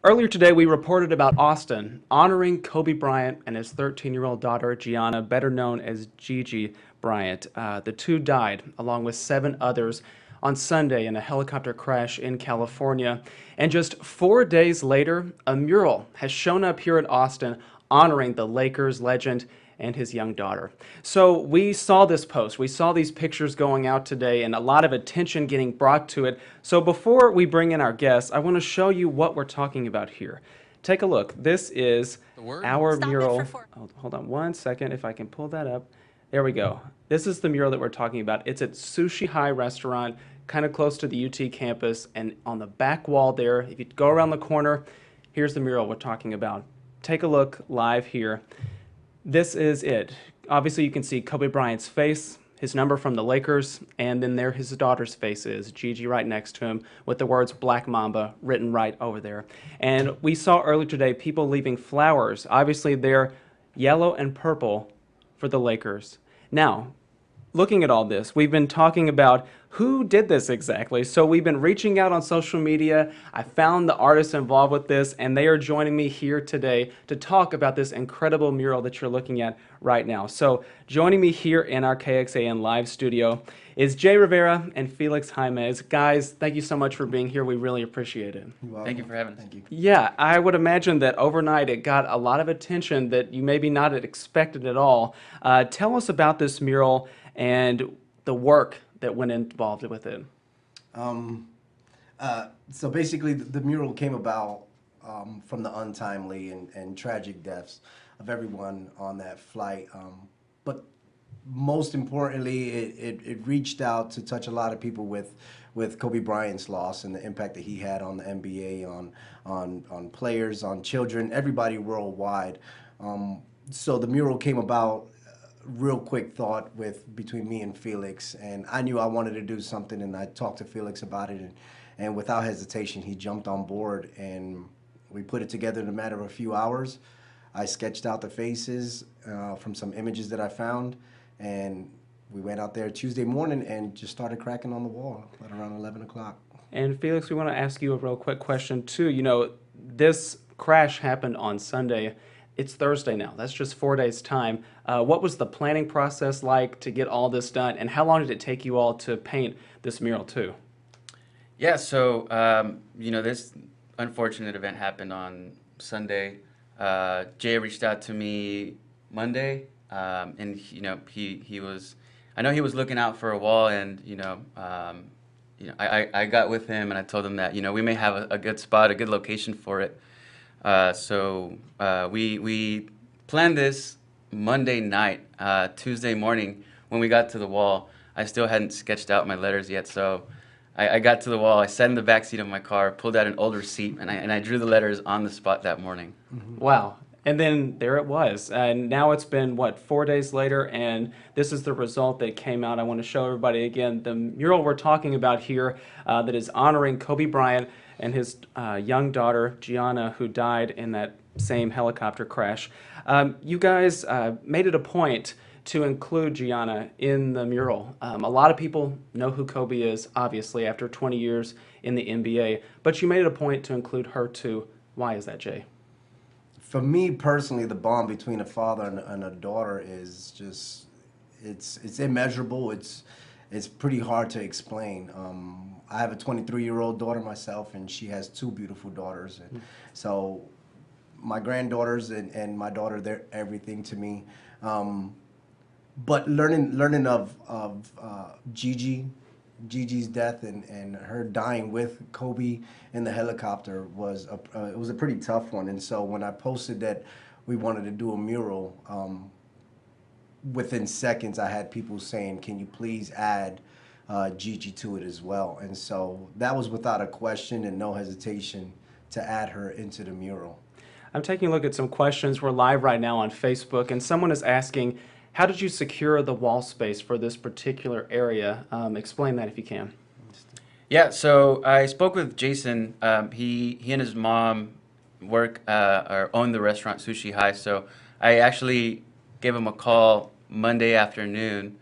Earlier today, we reported about Austin honoring Kobe Bryant and his 13-year-old daughter, Gianna, better known as Gigi Bryant. The two died, along with seven others, on Sunday in a helicopter crash in California. And just 4 days later, a mural has shown up here in Austin honoring the Lakers legend and his young daughter. So we saw this post, we saw these pictures going out today, and a lot of attention getting brought to it. So before we bring in our guests, I want to show you what we're talking about here. Take a look. This is our mural. Hold on one second, if I can pull that up. There we go. This is the mural that we're talking about. It's at Sushi High Restaurant, kind of close to the UT campus, and on the back wall there, if you go around the corner, here's the mural we're talking about. Take a look live here. This is it. Obviously, you can see Kobe Bryant's face, his number from the Lakers, and then there his daughter's face is, Gigi right next to him, with the words Black Mamba written right over there. And we saw earlier today people leaving flowers. Obviously, they're yellow and purple for the Lakers. Now, looking at all this, we've been talking about who did this exactly. So we've been reaching out on social media. I found the artists involved with this, and they are joining me here today to talk about this incredible mural that you're looking at right now. So joining me here in our KXAN live studio is Rivera and Felix Jaimes. Guys, thank you so much for being here. We really appreciate it. Thank you for having us. Thank you. Yeah, I would imagine that overnight it got a lot of attention that you maybe not had expected at all. Tell us about this mural and the work that went involved with it. So basically, the mural came about from the untimely and tragic deaths of everyone on that flight. But most importantly, it reached out to touch a lot of people with Kobe Bryant's loss and the impact that he had on the NBA, on players, on children, everybody worldwide. So the mural came about real quick thought between me and Felix, and I knew I wanted to do something, and I talked to Felix about it, and without hesitation he jumped on board, and we put it together in a matter of a few hours. I sketched out the faces from some images that I found, and we went out there Tuesday morning and just started cracking on the wall at around 11 o'clock. And Felix, we want to ask you a real quick question too. You know, this crash happened on Sunday. It's Thursday now. That's just 4 days' time. What was the planning process like to get all this done, and how long did it take you all to paint this mural too? Yeah, so this unfortunate event happened on Sunday. Jay reached out to me Monday, and he was, I know he was looking out for a wall, and I got with him and I told him that we may have a good spot, a good location for it. So we planned this Monday night. Tuesday morning, when we got to the wall, I still hadn't sketched out my letters yet. So I got to the wall, I sat in the back seat of my car, pulled out an old receipt, and I drew the letters on the spot that morning. Mm-hmm. Wow. And then there it was. And now it's been, 4 days later, and this is the result that came out. I want to show everybody again the mural we're talking about here that is honoring Kobe Bryant and his young daughter, Gianna, who died in that same helicopter crash. You guys made it a point to include Gianna in the mural. A lot of people know who Kobe is, obviously, after 20 years in the NBA, but you made it a point to include her too. Why is that, Jay? For me personally, the bond between a father and a daughter is just, it's immeasurable. It's pretty hard to explain. I have a 23-year-old daughter myself, and she has two beautiful daughters. And so my granddaughters and my daughter, they're everything to me. But learning of Gigi's death and her dying with Kobe in the helicopter was it was a pretty tough one. And so when I posted that we wanted to do a mural, within seconds I had people saying, "Can you please add Gigi to it as well?" And so that was without a question and no hesitation to add her into the mural. I'm taking a look at some questions. We're live right now on Facebook, and someone is asking, how did you secure the wall space for this particular area? Explain that if you can. Yeah, so I spoke with Jason. He and his mom work or own the restaurant Sushi High. So I actually gave him a call Monday afternoon,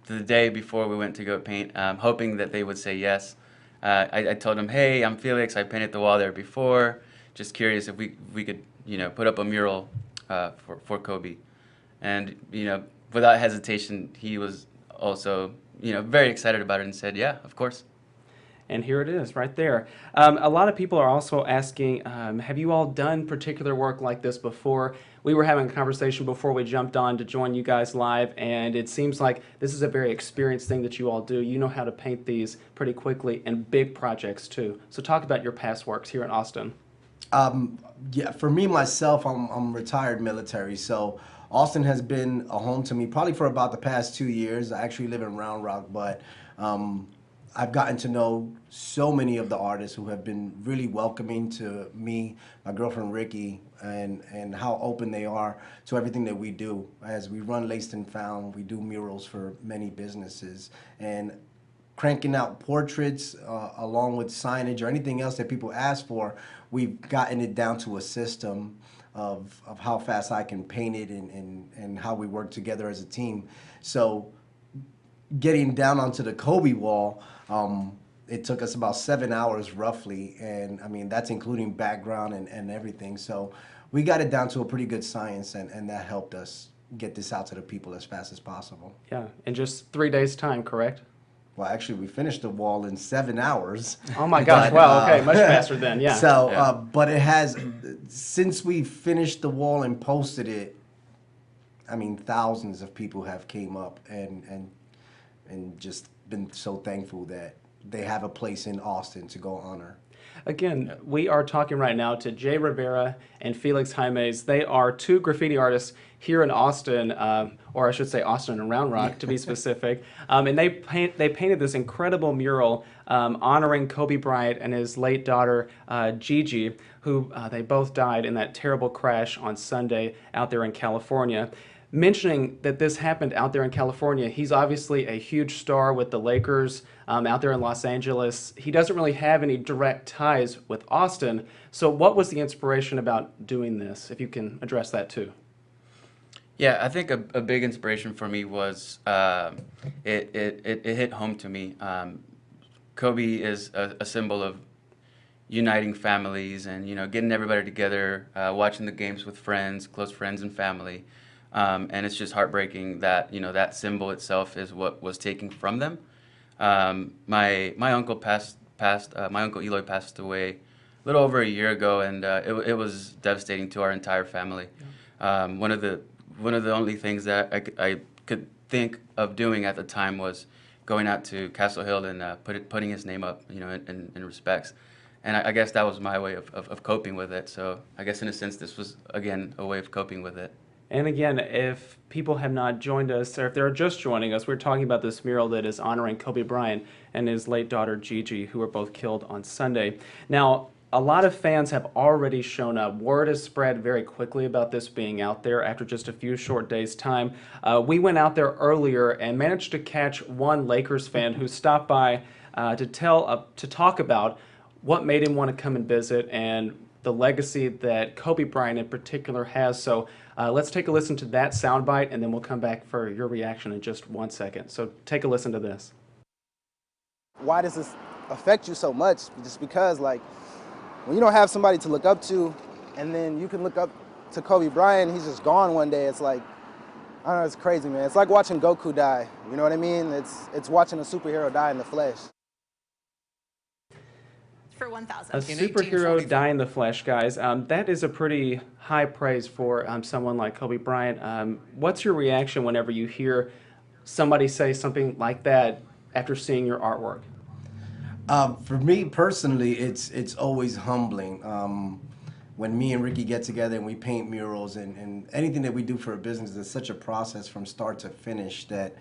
the day before we went to go paint, hoping that they would say yes. I told him, hey, I'm Felix. I painted the wall there before. just curious if we could, you know, put up a mural for Kobe. And, you know, without hesitation, he was also, you know, very excited about it and said, yeah, of course. And here it is, right there. A lot of people are also asking, have you all done particular work like this before? We were having a conversation before we jumped on to join you guys live, and it seems like this is a very experienced thing that you all do. You know how to paint these pretty quickly, and big projects too. So talk about your past works here in Austin. Yeah, for me myself, I'm retired military, so Austin has been a home to me probably for about the past 2 years. I actually live in Round Rock, but I've gotten to know so many of the artists who have been really welcoming to me, my girlfriend Ricky, and how open they are to everything that we do. As we run Laced and Found, we do murals for many businesses, and cranking out portraits along with signage or anything else that people ask for, we've gotten it down to a system of how fast I can paint it and how we work together as a team. So getting down onto the Kobe wall, it took us about 7 hours roughly, and I mean that's including background and everything. So we got it down to a pretty good science, and that helped us get this out to the people as fast as possible. Yeah, in just 3 days' time, correct? Well, actually, we finished the wall in 7 hours. Oh my gosh! But, Wow. Okay, much faster then. Yeah. So, Yeah. but it has, since we finished the wall and posted it, I mean, thousands of people have came up and just been so thankful that they have a place in Austin to go honor. Again, we are talking right now to Jay Rivera and Felix Jaimes. They are two graffiti artists here in Austin, or I should say Austin and Round Rock to be specific. And they painted this incredible mural honoring Kobe Bryant and his late daughter Gigi, who they both died in that terrible crash on Sunday out there in California. Mentioning that this happened out there in California, he's obviously a huge star with the Lakers out there in Los Angeles. He doesn't really have any direct ties with Austin. So what was the inspiration about doing this, if you can address that too? Yeah, I think a big inspiration for me was it hit home to me. Kobe is a symbol of uniting families and, you know, getting everybody together, watching the games with friends, close friends and family. And it's just heartbreaking that, you know, that symbol itself is what was taken from them. My uncle my uncle Eloy passed away a little over a year ago, and it was devastating to our entire family. Yeah. One of the only things that I could think of doing at the time was going out to Castle Hill and putting his name up, you know, in respects. And I guess that was my way of coping with it. So I guess in a sense this was, again, a way of coping with it. And again, if people have not joined us, or if they're just joining us, we're talking about this mural that is honoring Kobe Bryant and his late daughter Gigi, who were both killed on Sunday. Now, a lot of fans have already shown up. Word has spread very quickly about this being out there after just a few short days' time. We went out there earlier and managed to catch one Lakers fan who stopped by to talk about what made him want to come and visit and the legacy that Kobe Bryant in particular has. So let's take a listen to that soundbite, and then we'll come back for your reaction in just 1 second. So take a listen to this. Why does this affect you so much? Just because, like, when you don't have somebody to look up to, and then you can look up to Kobe Bryant, he's just gone one day. It's like, I don't know, it's crazy, man. It's like watching Goku die. You know what I mean? It's watching a superhero die in the flesh. For 1,000. A superhero die in the flesh, guys. That is a pretty high praise for someone like Kobe Bryant. What's your reaction whenever you hear somebody say something like that after seeing your artwork? For me personally, it's always humbling. When me and Ricky get together and we paint murals and anything that we do for a business, it's such a process from start to finish that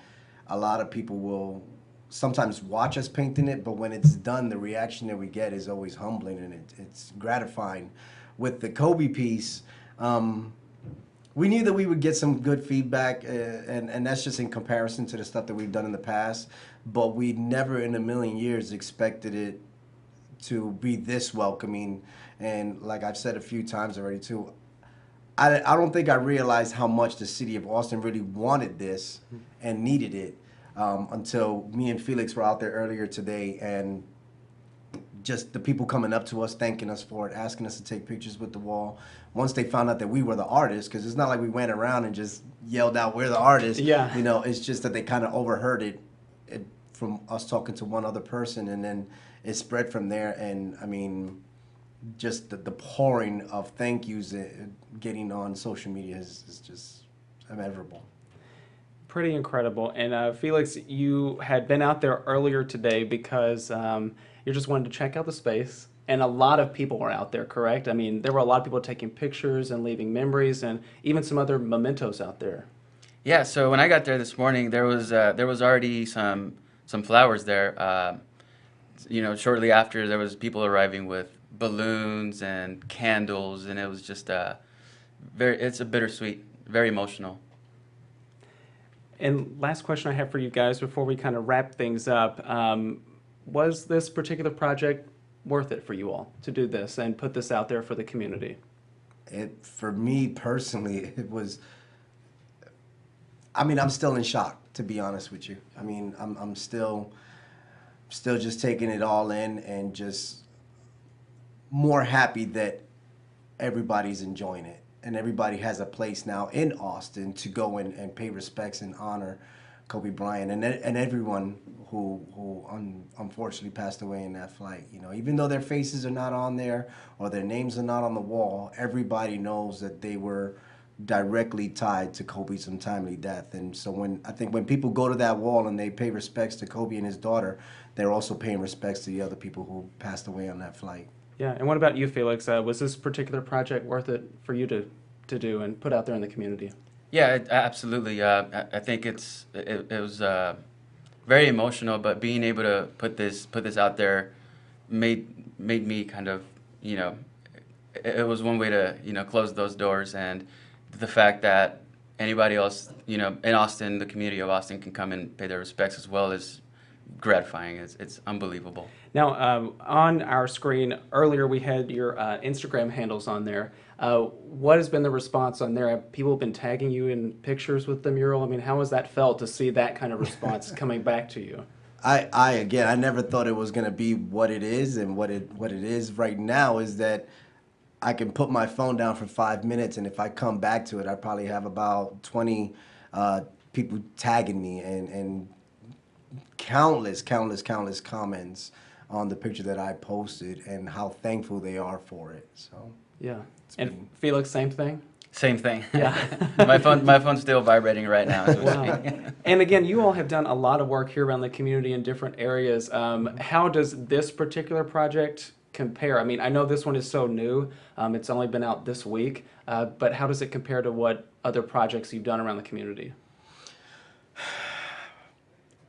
a lot of people will sometimes watch us painting it, but when it's done, the reaction that we get is always humbling and it's gratifying. With the Kobe piece, we knew that we would get some good feedback, and that's just in comparison to the stuff that we've done in the past, but we never in a million years expected it to be this welcoming. And like I've said a few times already too, I don't think I realized how much the city of Austin really wanted this and needed it until me and Felix were out there earlier today, and just the people coming up to us, thanking us for it, asking us to take pictures with the wall. Once they found out that we were the artists, because it's not like we went around and just yelled out, "We're the artists." Yeah. You know, it's just that they kind of overheard it from us talking to one other person, and then it spread from there. And I mean, just the pouring of thank yous getting on social media is just immeasurable. Pretty incredible. And Felix, you had been out there earlier today because you just wanted to check out the space. And a lot of people were out there, correct? I mean, there were a lot of people taking pictures and leaving memories and even some other mementos out there. Yeah, so when I got there this morning, there was already some flowers there. You know, shortly after, there was people arriving with balloons and candles, and it was just it's a bittersweet, very emotional. And last question I have for you guys before we kind of wrap things up. Was this particular project worth it for you all to do this and put this out there for the community? For me personally, it was. I mean, I'm still in shock, to be honest with you. I mean, I'm still just taking it all in and just more happy that everybody's enjoying it and everybody has a place now in Austin to go and pay respects and honor Kobe Bryant and everyone who unfortunately passed away in that flight. You know, even though their faces are not on there or their names are not on the wall, everybody knows that they were directly tied to Kobe's untimely death. And so when people go to that wall and they pay respects to Kobe and his daughter, they're also paying respects to the other people who passed away on that flight. Yeah, and what about you, Felix? Was this particular project worth it for you to do and put out there in the community? Yeah, absolutely. I think it was very emotional, but being able to put this out there made me kind of, you know, it was one way to, you know, close those doors, and the fact that anybody else, you know, in Austin, the community of Austin, can come and pay their respects as well is gratifying. It's unbelievable. Now, on our screen earlier, we had your Instagram handles on there. What has been the response on there? Have people been tagging you in pictures with the mural? I mean, how has that felt to see that kind of response coming back to you? I never thought it was going to be what it is, and what it is right now is that I can put my phone down for 5 minutes, and if I come back to it, I probably have about 20 people tagging me and countless comments on the picture that I posted and how thankful they are for it. So yeah. And Felix, same thing? Same thing. Yeah. my phone's still vibrating right now. As we speak. And again, you all have done a lot of work here around the community in different areas. How does this particular project compare? I mean, I know this one is so new. It's only been out this week. But how does it compare to what other projects you've done around the community?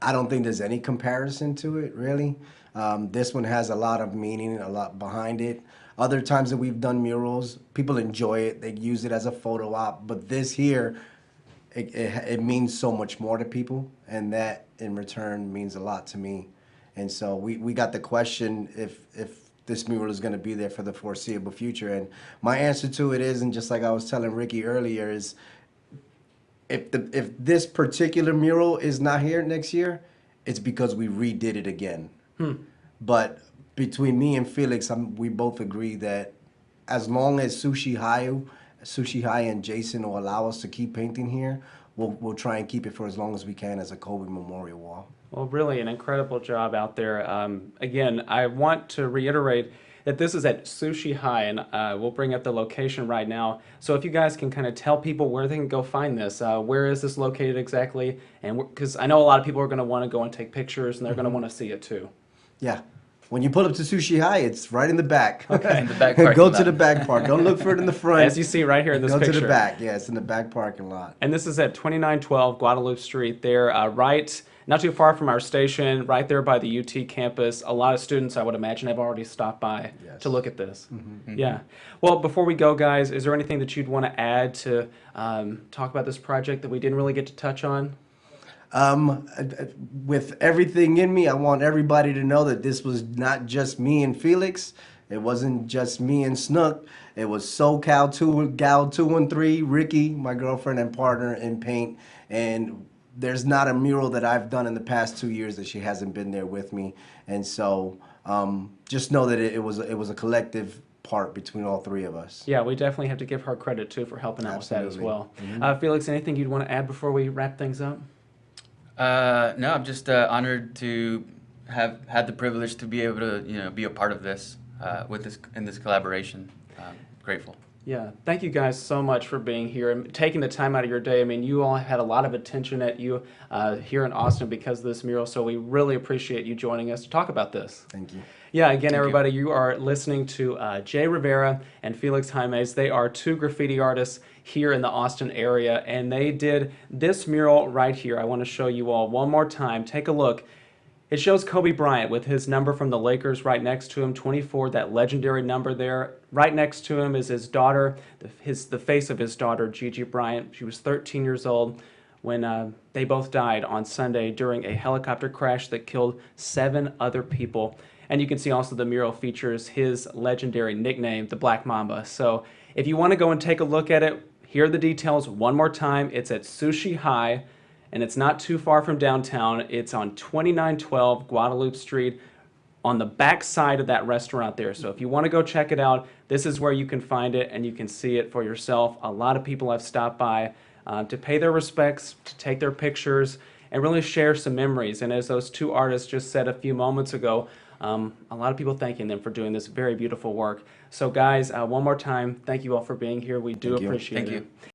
I don't think there's any comparison to it, really. This one has a lot of meaning, a lot behind it. Other times that we've done murals, people enjoy it. They use it as a photo op. But this here, it means so much more to people, and that in return means a lot to me. And so we got the question if this mural is going to be there for the foreseeable future. And my answer to it is, and just like I was telling Ricky earlier, is if this particular mural is not here next year, it's because we redid it again. But between me and Felix, we both agree that as long as Sushi High and Jason will allow us to keep painting here, we'll try and keep it for as long as we can as a Kobe Memorial Wall. Well, really an incredible job out there. Again, I want to reiterate that this is at Sushi High, and we'll bring up the location right now. So if you guys can kind of tell people where they can go find this, where is this located exactly? And because I know a lot of people are going to want to go and take pictures, and they're going to want to see it too. Yeah. When you pull up to Sushi High, it's right in the back. Okay. In the back parking Go lot. to the back part. Don't look for it in the front. As you see right here in this Go picture. to the back. Yeah, it's in the back parking lot. And this is at 2912 Guadalupe Street there, right not too far from our station, right there by the UT campus. A lot of students, I would imagine, have already stopped by to look at this. Yeah. Well, before we go, guys, is there anything that you'd want to add to talk about this project that we didn't really get to touch on? With everything in me, I want everybody to know that this was not just me and Felix. It wasn't just me and Snook. It was SoCal 2, Gal 213, Ricky, my girlfriend and partner in paint. And there's not a mural that I've done in the past 2 years that she hasn't been there with me. And so just know that it was a collective part between all three of us. Yeah, we definitely have to give her credit too for helping out with that as Absolutely. well. Felix, anything you'd want to add before we wrap things up? No, I'm just honored to have had the privilege to be able to, be a part of this in this collaboration. Grateful. Yeah, thank you guys so much for being here and taking the time out of your day. I mean, you all had a lot of attention at you here in Austin because of this mural, so we really appreciate you joining us to talk about this. Thank you. Yeah, again, everybody, you are listening to Jay Rivera and Felix Jaimes. They are two graffiti artists here in the Austin area, and they did this mural right here. I want to show you all one more time. Take a look. It shows Kobe Bryant with his number from the Lakers right next to him, 24, that legendary number there. Right next to him is his daughter, the face of his daughter, Gigi Bryant. She was 13 years old when they both died on Sunday during a helicopter crash that killed 7 other people. And you can see also the mural features his legendary nickname, the Black Mamba. So if you want to go and take a look at it, here are the details one more time. It's at Sushi High, and it's not too far from downtown. It's on 2912 Guadalupe Street on the back side of that restaurant there. So if you want to go check it out, this is where you can find it and you can see it for yourself. A lot of people have stopped by to pay their respects, to take their pictures, and really share some memories. And as those two artists just said a few moments ago, a lot of people thanking them for doing this very beautiful work. So guys, one more time, thank you all for being here. We do appreciate it. Thank you.